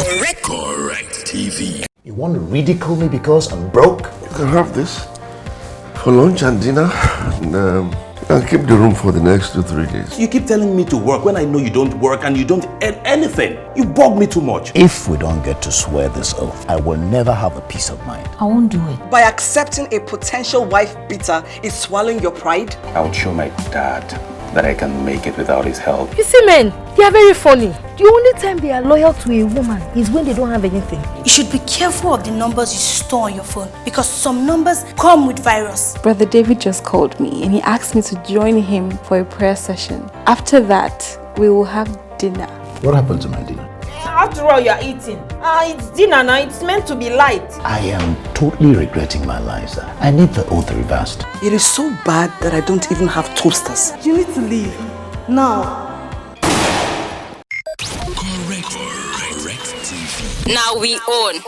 Correct TV. You want to ridicule me because I'm broke? You can have this for lunch and dinner, and I'll keep the room for the next 2-3 days. You keep telling me to work when I know you don't work and you don't earn anything. You bug me too much. If we don't get to swear this oath, I will never have a peace of mind. I won't do it. By accepting a potential wife beater is swallowing your pride? I would show my dad that I can make it without his help. You see, men, they are very funny. The only time they are loyal to a woman is when they don't have anything. You should be careful of the numbers you store on your phone because some numbers come with virus. Brother David just called me and he asked me to join him for a prayer session. After that, we will have dinner. What happened to my dinner? After all, you're eating. It's dinner now. It's meant to be light. I am totally regretting my lies. I need the oath reversed. It is so bad that I don't even have toasters. You need to leave. Now. Correct TV. Now we own.